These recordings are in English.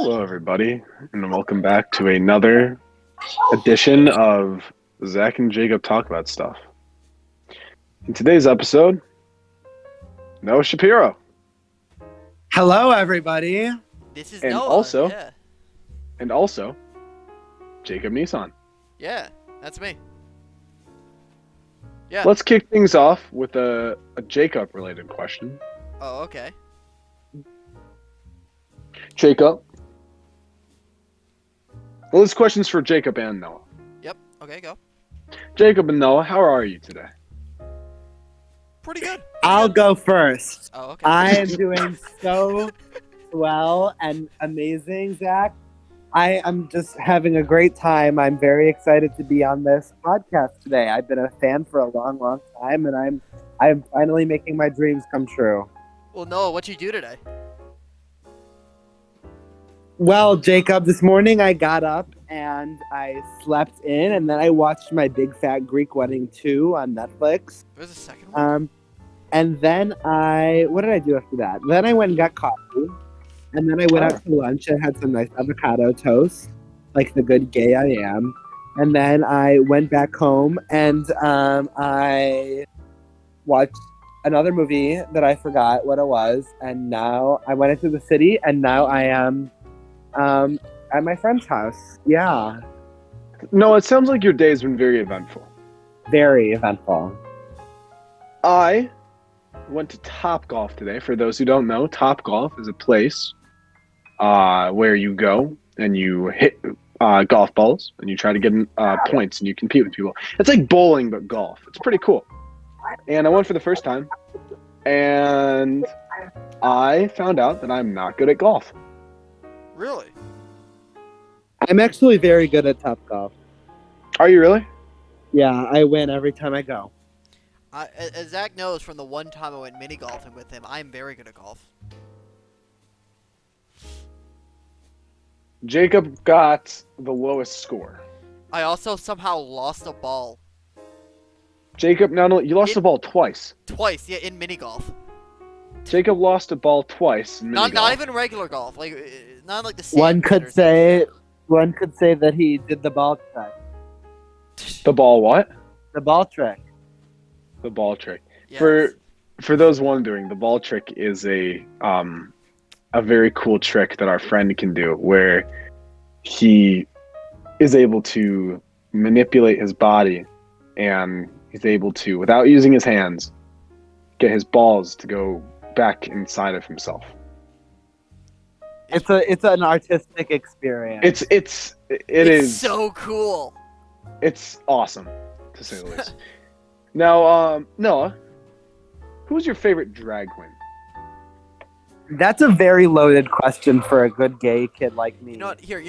Hello, everybody, and welcome back to another edition of Zach and Jacob Talk About Stuff. In today's episode, Noah Shapiro, Hello, everybody. This is and Noah. also, Yeah. and also, Jacob Nissan. Yeah, that's me. Yeah. Let's kick things off with a Jacob-related question. Oh, okay. Jacob. Well, this question's for Jacob and Noah. Yep. Okay, go. Jacob and Noah, how are you today? Pretty good. I'll go first. Oh, okay. I am doing so well and amazing, Zach. I am just having a great time. I'm very excited to be on this podcast today. I've been a fan for a long, long time, and I'm finally making my dreams come true. Well, Noah, what'd you do today? Well, Jacob, this morning I got up and I slept in, and then I watched my Big Fat Greek Wedding 2 on Netflix. There's a second one? And then what did I do after that? Then I went and got coffee. And then I went out to lunch and had some nice avocado toast, like the good gay I am. And then I went back home and I watched another movie that I forgot what it was. And now I went into the city, and now I am at my friend's house. Yeah. No, it sounds like your day's been very eventful. Very eventful. I went to Topgolf today. For those who don't know, Topgolf is a place where you go and you hit golf balls and you try to get points and you compete with people. It's like bowling but golf. It's pretty cool. And I went for the first time, and I found out that I'm not good at golf. Really? I'm actually very good at Topgolf. Are you really? Yeah, I win every time I go. As Zach knows from the one time I went mini golfing with him, I'm very good at golf. Jacob got the lowest score. I also somehow lost a ball. Jacob, you lost the ball twice. Twice, yeah, in mini golf. Jacob lost a ball twice in Not mini-golf. even regular golf. Not like the same. One could say that he did the ball trick. The ball what? The ball trick. The ball trick. Yes. For those wondering, the ball trick is a very cool trick that our friend can do, where he is able to manipulate his body, and he's able to, without using his hands, get his balls to go back inside of himself. It's an artistic experience. It is so cool. It's awesome, to say the least. Now, Noah, who's your favorite drag queen? That's a very loaded question for a good gay kid like me. Here.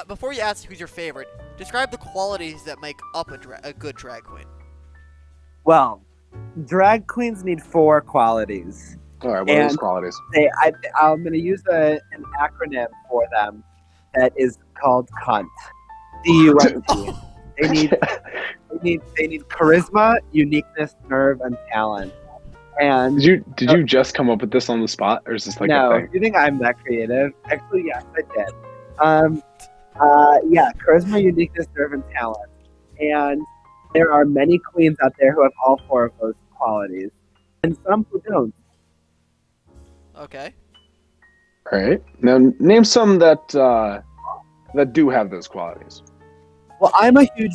Before you ask who's your favorite, describe the qualities that make up a good drag queen. Well, drag queens need 4 qualities. All right, what are those qualities? I'm going to use an acronym for them that is called CUNT. CUNT. They need charisma, uniqueness, nerve, and talent. And Did you just come up with this on the spot, or is this like a thing? Do you think I'm that creative? Actually, yes, I did. Yeah, charisma, uniqueness, nerve, and talent. And there are many queens out there who have all 4 of those qualities, and some who don't. Okay. All right. Now, name some that do have those qualities. Well, I'm a huge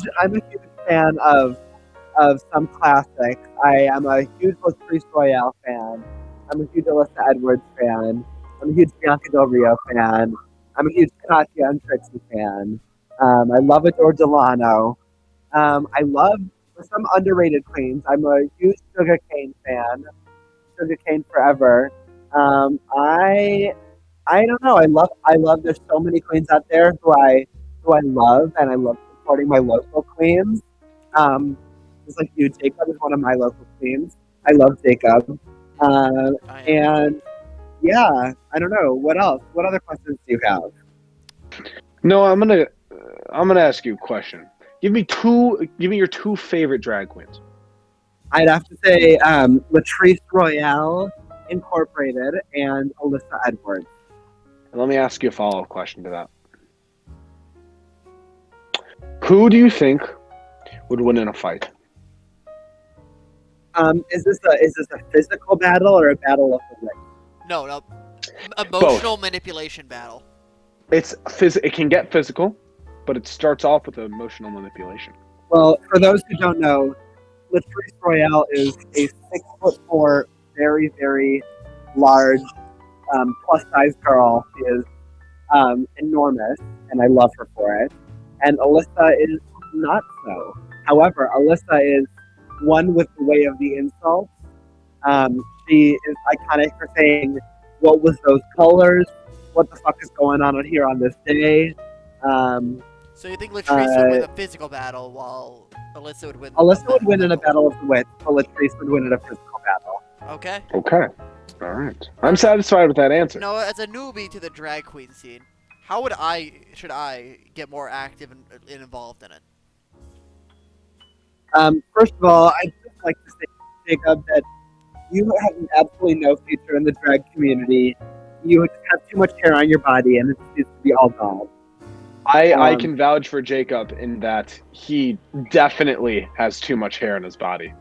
fan of some classics. I am a huge Latrice Royale fan. I'm a huge Alyssa Edwards fan. I'm a huge Bianca Del Rio fan. I'm a huge Katya and Trixie fan. I love Adore Delano. I love some underrated queens. I'm a huge Sugar Cane fan. Sugar Cane forever. I don't know. I love. There's so many queens out there who I love, and I love supporting my local queens. Just like you, Jacob is one of my local queens. I love Jacob. And yeah, I don't know. What else? What other questions do you have? No, I'm gonna ask you a question. Give me your 2 favorite drag queens. I'd have to say Latrice Royale Incorporated and Alyssa Edwards. Let me ask you a follow-up question to that. Who do you think would win in a fight? Is this a physical battle or a battle of the wit? No. Emotional manipulation battle. It can get physical, but it starts off with emotional manipulation. Well, for those who don't know, Latrice Royale is a 6'4", very, very large, plus-size girl. She is enormous, and I love her for it. And Alyssa is not so. However, Alyssa is one with the way of the insults. She is iconic for saying, "What was those colors? What the fuck is going on here on this day?" So you think Latrice would win the physical battle while Alyssa would win? Alyssa would win in a battle of the wits, but Latrice would win in a physical battle. Okay. Okay. All right. I'm satisfied with that answer. No, as a newbie to the drag queen scene, how should I get more active and involved in it? First of all, I'd just like to say, Jacob, that you have absolutely no future in the drag community. You just have too much hair on your body, and it needs to be all gone. I can vouch for Jacob in that he definitely has too much hair in his body.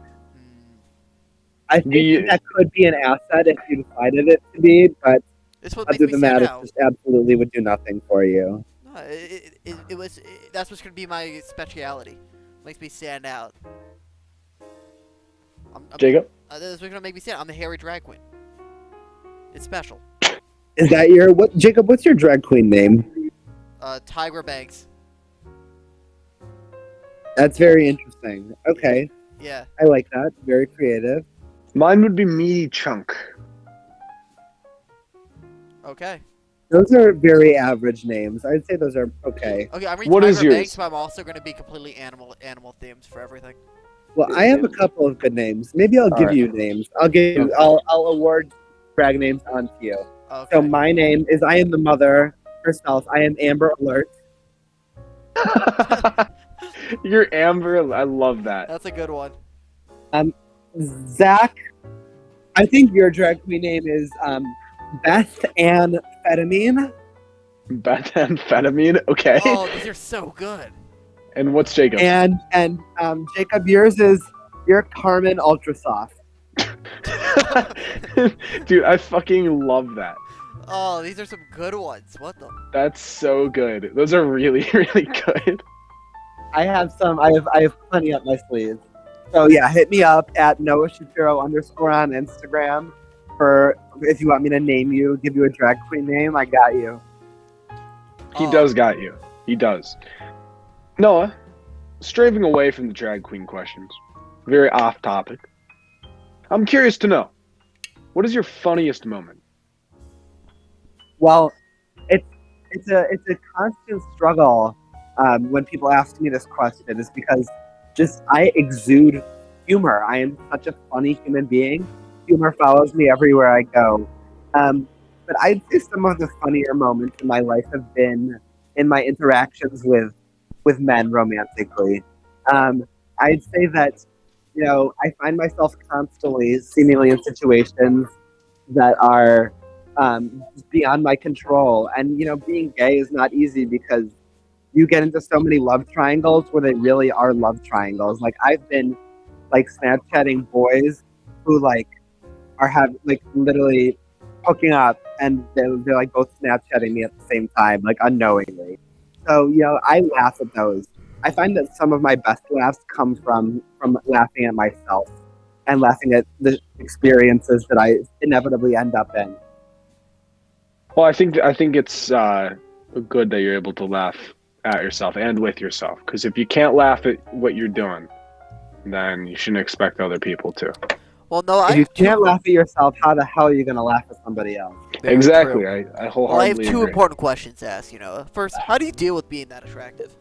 I think that could be an asset if you decided it to be, but other than that, it just absolutely would do nothing for you. No, that's what's gonna be my speciality. Makes me stand out. Jacob? That's what's gonna make me stand out. I'm a hairy drag queen. It's special. Is that Jacob? What's your drag queen name? Tiger Banks. That's very interesting. Okay. Yeah. I like that. Very creative. Mine would be Meaty Chunk. Okay. Those are very average names. I'd say those are okay. Okay, I'm reading What is Tiger yours? Banks, but I'm also going to be completely animal themed for everything. Well, I have a couple of good names. Maybe I'll give you names. I'll award drag names onto you. Okay. So my name is I am the mother herself. I am Amber Alert. You're Amber. I love that. That's a good one. Zach, I think your drag queen name is Bethanphedamine. Bethanphedamine. Okay. Oh, these are so good. And what's Jacob? And Jacob, yours is your Carmonultrasoft. Dude, I fucking love that. Oh, these are some good ones. What the? That's so good. Those are really, really good. I have plenty up my sleeves. So yeah, hit me up at Noah Shapiro _ on Instagram for if you want me to name you, give you a drag queen name. I got you. He does got you. He does. Noah, straying away from the drag queen questions, very off topic. I'm curious to know, what is your funniest moment? Well, it's a constant struggle when people ask me this question, is because I exude humor. I am such a funny human being. Humor follows me everywhere I go. But I'd say some of the funnier moments in my life have been in my interactions with men romantically. I'd say that, I find myself constantly seemingly in situations that are beyond my control. And, being gay is not easy because you get into so many love triangles where they really are love triangles. Like, I've been, Snapchatting boys who, are literally hooking up, and they're both Snapchatting me at the same time, unknowingly. So, I laugh at those. I find that some of my best laughs come from laughing at myself and laughing at the experiences that I inevitably end up in. Well, I think it's good that you're able to laugh at yourself and with yourself, because if you can't laugh at what you're doing, then you shouldn't expect other people to. Well, no, if you can't laugh at yourself, how the hell are you going to laugh at somebody else? Very exactly. true. I wholeheartedly I have two agree. important questions to ask. First, how do you deal with being that attractive?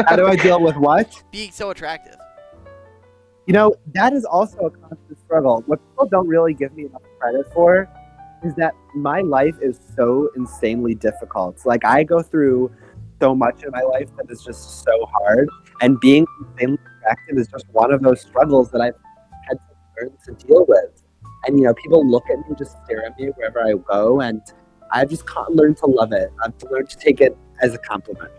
How do I deal with what? Being so attractive. That is also a constant struggle. What people don't really give me enough credit for is that my life is so insanely difficult. I go through so much in my life that is just so hard, and being insanely attractive is just one of those struggles that I've had to learn to deal with. And people look at me, just stare at me wherever I go, and I've just learned to love it. I've learned to take it as a compliment.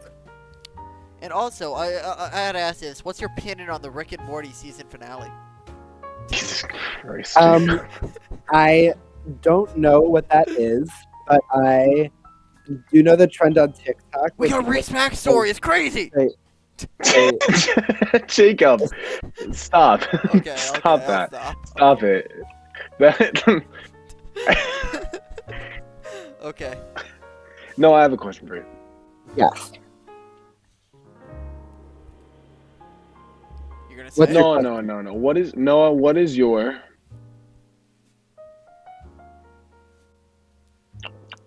And also, I had to ask this: what's your opinion on the Rick and Morty season finale? Jesus Christ. I don't know what that is, but I do know the trend on TikTok. We got Rick's backstory. It's crazy. Jacob, stop. Okay, Stop okay, that. I'll Stop it. That. Okay. No, I have a question for you. Yes. You're gonna say What's it? your No. question? What is Noah? What is your?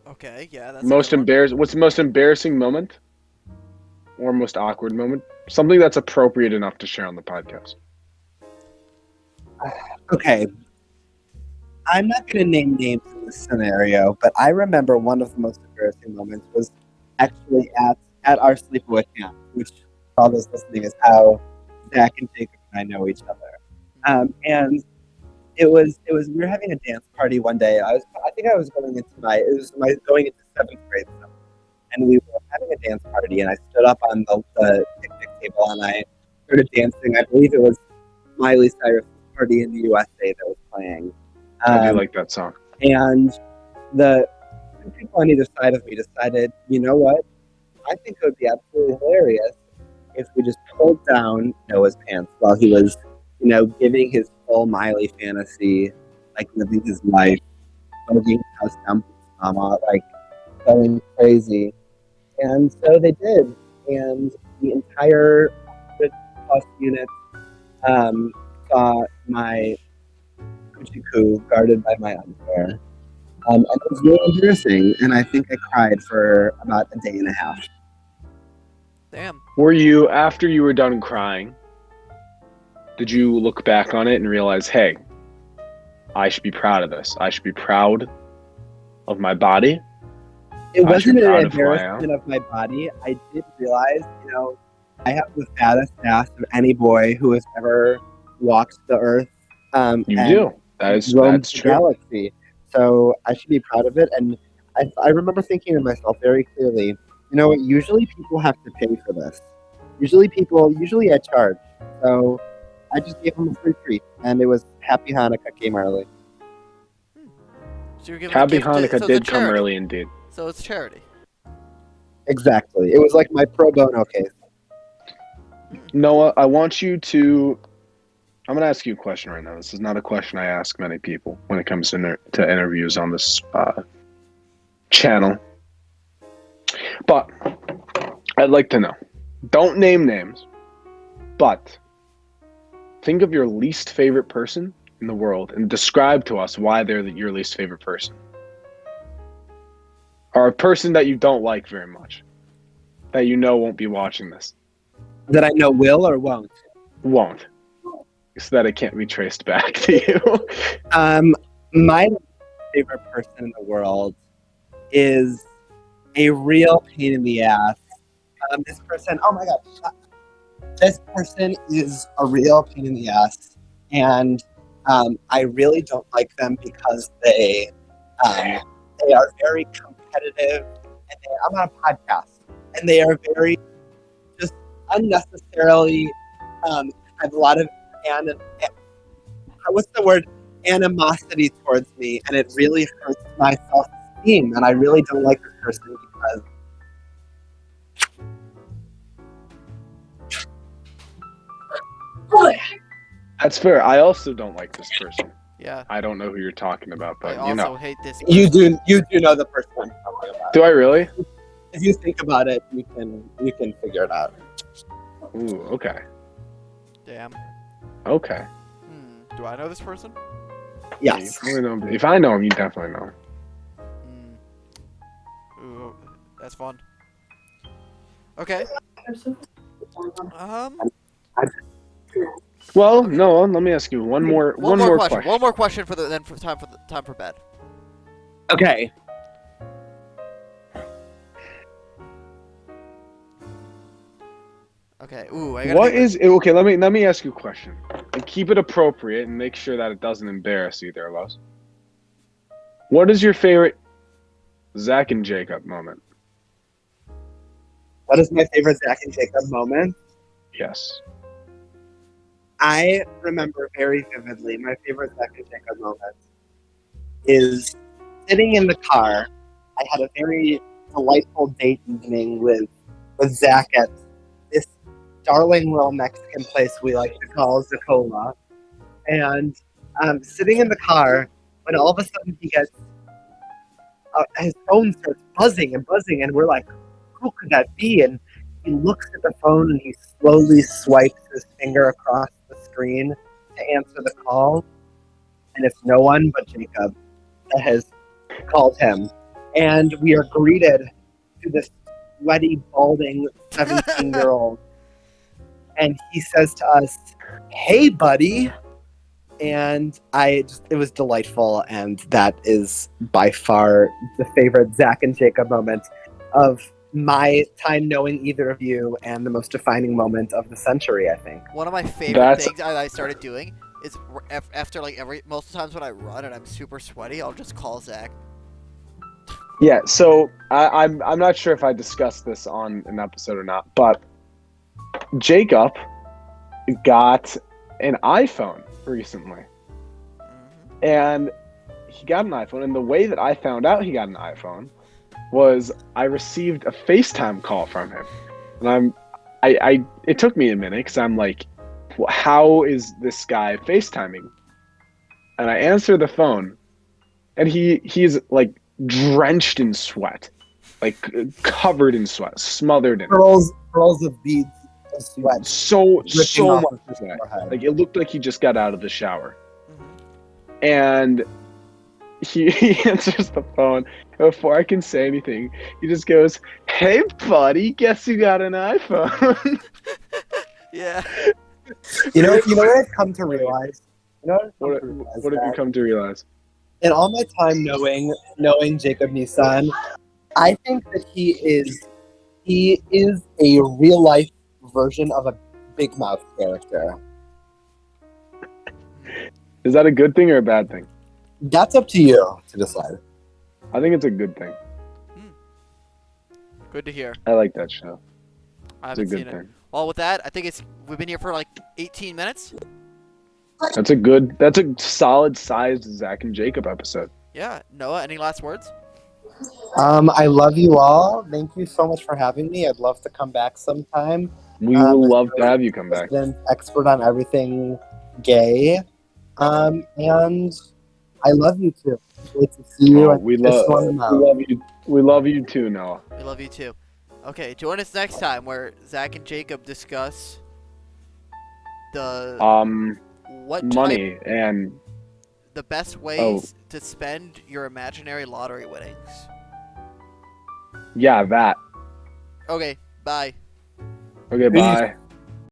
Okay, yeah, that's Most a good one. embarrassing. What's the most embarrassing moment, or most awkward moment? Something that's appropriate enough to share on the podcast. Okay. I'm not going to name names in this scenario, but I remember one of the most embarrassing moments was actually at our sleepaway camp, which for all those listening is how Zach and Jacob and I know each other. And it was we were having a dance party one day. I think I was going into going into 7th grade, and we were having a dance party, and I stood up on the picnic table and I started dancing. I believe it was Miley Cyrus' Party in the USA that was playing. I do like that song. And the two people on either side of me decided, you know what? I think it would be absolutely hilarious if we just pulled down Noah's pants while he was, giving his full Miley fantasy, like living his life, bugging house down with his mama, like going crazy. And so they did. And the entire 100+ unit saw my coo guarded by my underwear. And it was really embarrassing, and I think I cried for about a day and a half. Damn. Were you, after you were done crying, did you look back on it and realize, hey, I should be proud of this. I should be proud of my body. It wasn't an proud of who I am. embarrassment of my body. I did realize, I have the fattest ass of any boy who has ever walked the earth. You and do. roamed That's the true. galaxy. So I should be proud of it. And I remember thinking to myself very clearly, usually people have to pay for this. Usually I charge. So I just gave them a free treat, and it was Happy Hanukkah came early. So you're giving Happy a gift Hanukkah so it's a did come charity. early indeed. So it's charity. Exactly. It was like my pro bono case. Noah, I want you to... I'm going to ask you a question right now. This is not a question I ask many people when it comes to interviews on this channel. But I'd like to know. Don't name names, but think of your least favorite person in the world and describe to us why they're your least favorite person. Or a person that you don't like very much, that you know won't be watching this. That I know will or won't? Won't. So that it can't be traced back to you. My favorite person in the world is a real pain in the ass. This person, oh my god, this person is a real pain in the ass, and I really don't like them because they are very competitive, and I'm on a podcast, and they are very just unnecessarily have a lot of animosity towards me, and it really hurts my self-esteem, and I really don't like this person because That's fair. I also don't like this person. Yeah. I don't know who you're talking about, but I also hate this. you do know the person I'm talking about. Do I really? If you think about it, you can figure it out. Ooh, okay. Damn. Okay. Do I know this person? Yes. If I know him, you definitely know him. Ooh, that's fun. Okay. Well, Okay. Noah, let me ask you one more question. One more question for time for bed. Okay. Okay. Ooh, I gotta okay? Let me ask you a question, and keep it appropriate, and make sure that it doesn't embarrass either of us. What is your favorite Zach and Jacob moment. What is my favorite Zach and Jacob moment? Yes. I remember very vividly my favorite Zach and Jacob moment is sitting in the car. I had a very delightful date evening with Zach at this darling little Mexican place we like to call Zacola. And sitting in the car, when all of a sudden he gets his phone starts buzzing and buzzing, and we're like, who could that be? And he looks at the phone and he slowly swipes his finger across the screen to answer the call. And it's no one but Jacob that has called him. And we are greeted to this sweaty, balding 17-year-old. And he says to us, "Hey, buddy." And it was delightful. And that is by far the favorite Zach and Jacob moment of my time knowing either of you, and the most defining moment of the century, I think. One of my favorite things I started doing is after most of the times when I run and I'm super sweaty, I'll just call Zach. Yeah, so I'm not sure if I discussed this on an episode or not, but Jacob got an iPhone recently. Mm-hmm. And he got an iPhone, and the way that I found out he got an iPhone was I received a FaceTime call from him. And it took me a minute because I'm like, how is this guy FaceTiming? And I answer the phone, and he's like drenched in sweat, like covered in sweat, smothered in pearls of beads of sweat. So off much his sweat. forehead. Like it looked like he just got out of the shower. Mm-hmm. And he answers the phone. Before I can say anything, he just goes, "Hey, buddy, guess who got an iPhone?" Yeah. You know what I've come to realize? What have you come to realize? In all my time knowing Jacob Nissan, I think that he is a real life version of a Big Mouth character. Is that a good thing or a bad thing? That's up to you to decide. I think it's a good thing. Good to hear. I like that show. I It's a haven't good seen it. thing. Well, with that, I think we've been here for like 18 minutes. That's a solid sized Zach and Jacob episode. Yeah. Noah, any last words? I love you all. Thank you so much for having me. I'd love to come back sometime. We will love to have you come back. An expert on everything gay. And I love you too. Great to see you. We love you. We love you too, Noah. We love you too. Okay, join us next time where Zach and Jacob discuss the money and the best ways to spend your imaginary lottery winnings. Yeah, that. Okay, bye. Okay, bye.